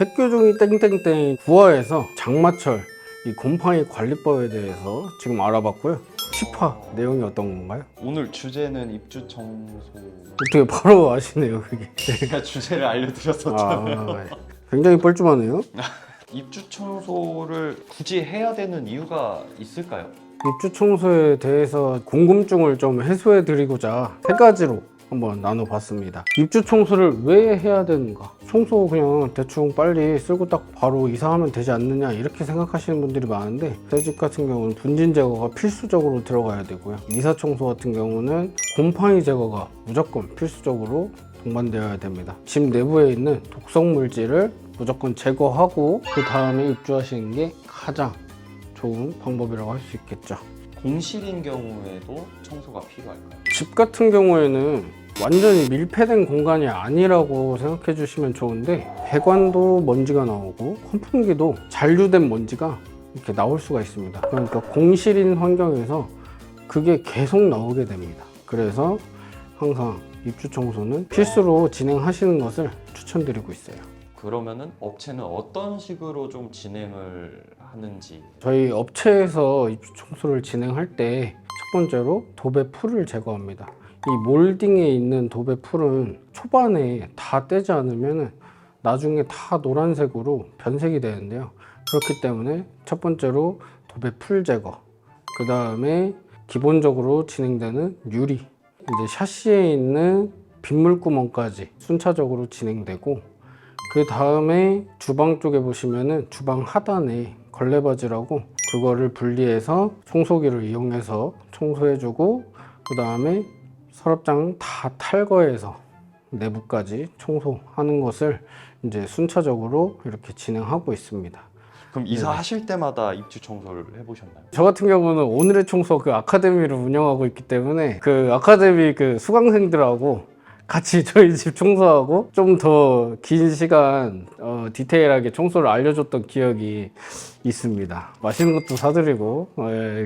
핵교종이 땡땡땡 부하에서 장마철 이 곰팡이 관리법에 대해서 지금 알아봤고요. 10화 내용이 어떤 건가요? 오늘 주제는 입주 청소. 어떻게 바로 아시네요, 그게. 제가 주제를 알려드렸었잖아요. 아, 굉장히 뻘쭘하네요. 입주 청소를 굳이 해야 되는 이유가 있을까요? 입주 청소에 대해서 궁금증을 좀 해소해 드리고자 세 가지로 한번 나눠봤습니다. 입주 청소를 왜 해야 되는가? 청소 그냥 대충 빨리 쓸고 딱 바로 이사하면 되지 않느냐 이렇게 생각하시는 분들이 많은데, 새 집 같은 경우는 분진 제거가 필수적으로 들어가야 되고요. 이사 청소 같은 경우는 곰팡이 제거가 무조건 필수적으로 동반되어야 됩니다. 집 내부에 있는 독성 물질을 무조건 제거하고 그 다음에 입주하시는 게 가장 좋은 방법이라고 할 수 있겠죠. 공실인 경우에도 청소가 필요할까요? 집 같은 경우에는 완전히 밀폐된 공간이 아니라고 생각해 주시면 좋은데, 배관도 먼지가 나오고 환풍기도 잔류된 먼지가 이렇게 나올 수가 있습니다. 그러니까 공실인 환경에서 그게 계속 나오게 됩니다. 그래서 항상 입주 청소는 필수로 진행하시는 것을 추천드리고 있어요. 그러면은 업체는 어떤 식으로 좀 진행을 하는지. 저희 업체에서 입주 청소를 진행할 때 첫 번째로 도배 풀을 제거합니다. 이 몰딩에 있는 도배 풀은 초반에 다 떼지 않으면 나중에 다 노란색으로 변색이 되는데요. 그렇기 때문에 첫 번째로 도배 풀 제거, 그 다음에 기본적으로 진행되는 유리, 이제 샤시에 있는 빗물구멍까지 순차적으로 진행되고, 그 다음에 주방 쪽에 보시면은 주방 하단에 걸레바지라고 그거를 분리해서 청소기를 이용해서 청소해주고, 그 다음에 서랍장 다 탈거해서 내부까지 청소하는 것을 이제 순차적으로 이렇게 진행하고 있습니다. 그럼 이사하실 때마다 입주 청소를 해보셨나요? 저 같은 경우는 오늘의 청소 그 아카데미를 운영하고 있기 때문에 그 아카데미 그 수강생들하고 같이 저희 집 청소하고 좀 더 긴 시간 디테일하게 청소를 알려줬던 기억이 있습니다. 맛있는 것도 사드리고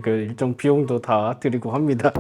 그 일정 비용도 다 드리고 합니다.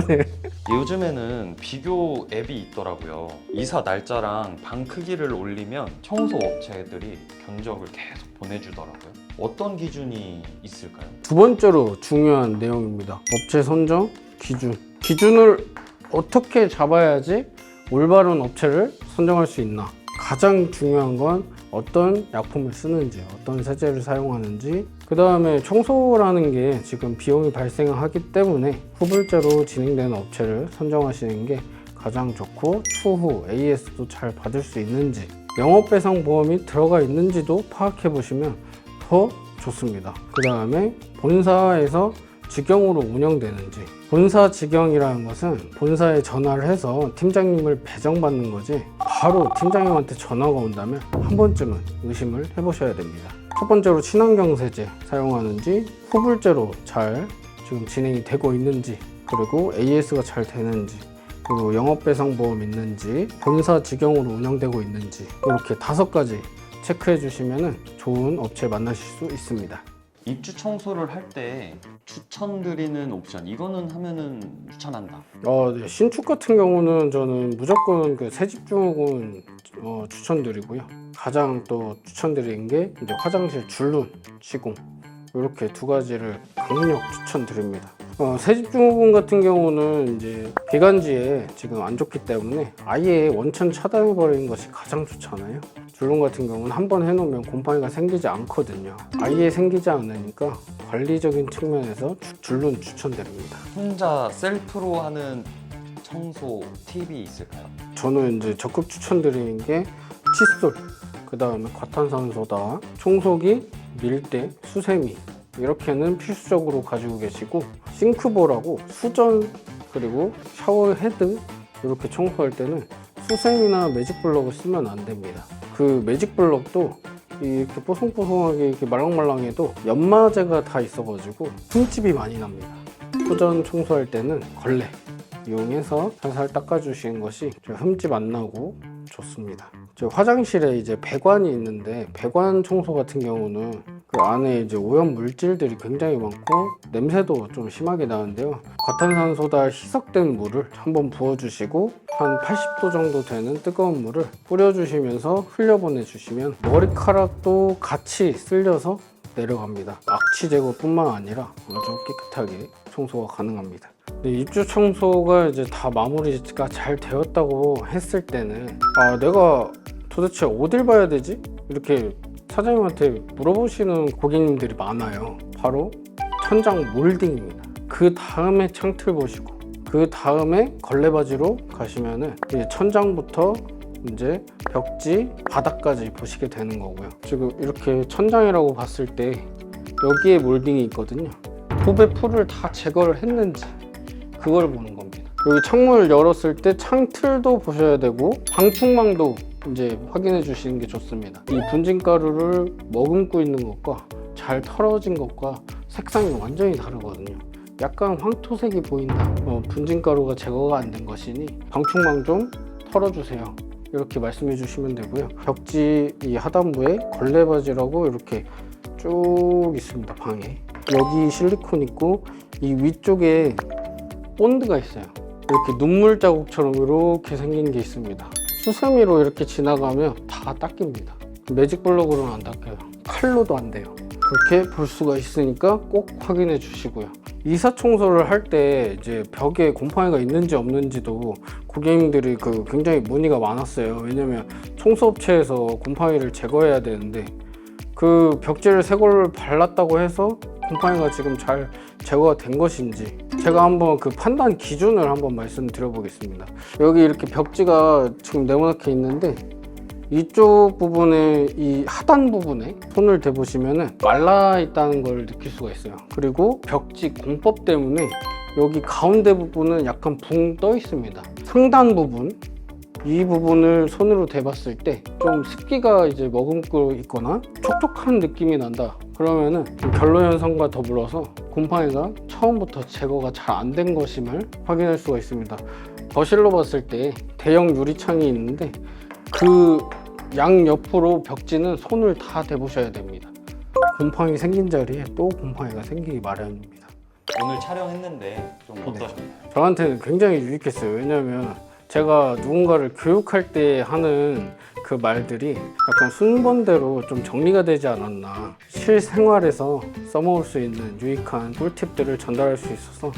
네. 요즘에는 비교 앱이 있더라고요. 이사 날짜랑 방 크기를 올리면 청소 업체들이 견적을 계속 보내주더라고요. 어떤 기준이 있을까요? 두 번째로 중요한 내용입니다. 업체 선정 기준. 기준을 어떻게 잡아야지 올바른 업체를 선정할 수 있나? 가장 중요한 건 어떤 약품을 쓰는지, 어떤 세제를 사용하는지, 그 다음에 청소라는 게 지금 비용이 발생하기 때문에 후불제로 진행되는 업체를 선정하시는 게 가장 좋고, 추후 AS도 잘 받을 수 있는지, 영업배상보험이 들어가 있는지도 파악해 보시면 더 좋습니다. 그 다음에 본사에서 직영으로 운영되는지. 본사 직영이라는 것은 본사에 전화를 해서 팀장님을 배정받는 거지, 바로 팀장님한테 전화가 온다면 한 번쯤은 의심을 해보셔야 됩니다. 첫 번째로 친환경 세제 사용하는지, 후불제로 잘 지금 진행이 되고 있는지, 그리고 AS가 잘 되는지, 그리고 영업배상보험 있는지, 본사 직영으로 운영되고 있는지, 이렇게 5가지 체크해 주시면 좋은 업체 만나실 수 있습니다. 입주 청소를 할 때 추천드리는 옵션, 이거는 하면은 추천한다. 네. 신축 같은 경우는 저는 무조건 그 새집중은 추천드리고요. 가장 또 추천드리는 게 이제 화장실 줄눈 시공, 이렇게 2가지를 강력 추천드립니다. 새집중후군 같은 경우는 이제 배관지에 지금 안 좋기 때문에 아예 원천 차단해 버리는 것이 가장 좋잖아요. 줄눈 같은 경우는 한번 해놓으면 곰팡이가 생기지 않거든요. 아예 생기지 않으니까 관리적인 측면에서 줄눈 추천드립니다. 혼자 셀프로 하는 청소 팁이 있을까요? 저는 이제 적극 추천드리는 게 칫솔, 그 다음에 과탄산소다, 청소기, 밀대, 수세미, 이렇게는 필수적으로 가지고 계시고, 싱크볼하고 수전, 그리고 샤워 헤드, 이렇게 청소할 때는 수세미나 매직 블럭을 쓰면 안 됩니다. 그 매직 블럭도 이렇게 뽀송뽀송하게 이렇게 말랑말랑해도 연마제가 다 있어가지고 흠집이 많이 납니다. 수전 청소할 때는 걸레 이용해서 살살 닦아주시는 것이 흠집 안 나고 좋습니다. 저 화장실에 이제 배관이 있는데, 배관 청소 같은 경우는 그 안에 이제 오염 물질들이 굉장히 많고 냄새도 좀 심하게 나는데요. 과탄산소다 희석된 물을 한번 부어주시고 한 80도 정도 되는 뜨거운 물을 뿌려주시면서 흘려보내주시면 머리카락도 같이 쓸려서 내려갑니다. 악취 제거뿐만 아니라 아주 깨끗하게 청소가 가능합니다. 입주 청소가 이제 다 마무리가 잘 되었다고 했을 때는 내가 도대체 어딜 봐야 되지? 이렇게 사장님한테 물어보시는 고객님들이 많아요. 바로 천장 몰딩입니다. 그 다음에 창틀 보시고 그 다음에 걸레바지로 가시면은 이제 천장부터 이제 벽지, 바닥까지 보시게 되는 거고요. 지금 이렇게 천장이라고 봤을 때 여기에 몰딩이 있거든요. 도배 풀을 다 제거를 했는지 그걸 보는 겁니다. 여기 창문을 열었을 때 창틀도 보셔야 되고 방충망도 이제 확인해 주시는 게 좋습니다. 이 분진가루를 머금고 있는 것과 잘 털어진 것과 색상이 완전히 다르거든요. 약간 황토색이 보인다. 분진가루가 제거가 안 된 것이니 방충망 좀 털어주세요. 이렇게 말씀해 주시면 되고요. 벽지 이 하단부에 걸레바지라고 이렇게 쭉 있습니다. 방에 여기 실리콘 있고 이 위쪽에 본드가 있어요. 이렇게 눈물 자국처럼 이렇게 생긴 게 있습니다. 수세미로 이렇게 지나가면 다 닦입니다. 매직 블럭으로는 안 닦여요. 칼로도 안 돼요. 그렇게 볼 수가 있으니까 꼭 확인해 주시고요. 이사 청소를 할 때 이제 벽에 곰팡이가 있는지 없는지도 고객님들이 굉장히 문의가 많았어요. 왜냐면 청소업체에서 곰팡이를 제거해야 되는데 그 벽지를 새 걸로 발랐다고 해서 곰팡이가 지금 잘 제거가 된 것인지 제가 한번 그 판단 기준을 한번 말씀드려 보겠습니다. 여기 이렇게 벽지가 지금 네모나게 있는데 이쪽 부분에 이 하단 부분에 손을 대보시면 말라 있다는 걸 느낄 수가 있어요. 그리고 벽지 공법 때문에 여기 가운데 부분은 약간 붕 떠 있습니다. 상단 부분 이 부분을 손으로 대봤을 때 좀 습기가 이제 머금고 있거나 촉촉한 느낌이 난다. 그러면은 결로 현상과 더불어서 곰팡이가 처음부터 제거가 잘 안 된 것임을 확인할 수가 있습니다. 거실로 봤을 때 대형 유리창이 있는데 그 양 옆으로 벽지는 손을 다 대보셔야 됩니다. 곰팡이 생긴 자리에 또 곰팡이가 생기기 마련입니다. 오늘 촬영했는데 좀 어떠셨나요? 저한테는 굉장히 유익했어요. 왜냐하면 제가 누군가를 교육할 때 하는 그 말들이 약간 순번대로 좀 정리가 되지 않았나. 실생활에서 써먹을 수 있는 유익한 꿀팁들을 전달할 수 있어서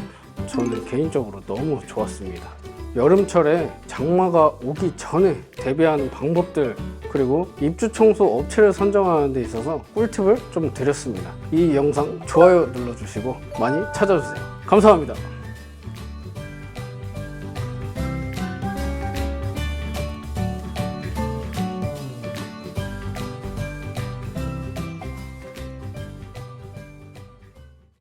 저는 개인적으로 너무 좋았습니다. 여름철에 장마가 오기 전에 대비하는 방법들 그리고 입주 청소 업체를 선정하는 데 있어서 꿀팁을 좀 드렸습니다. 이 영상 좋아요 눌러주시고 많이 찾아주세요. 감사합니다.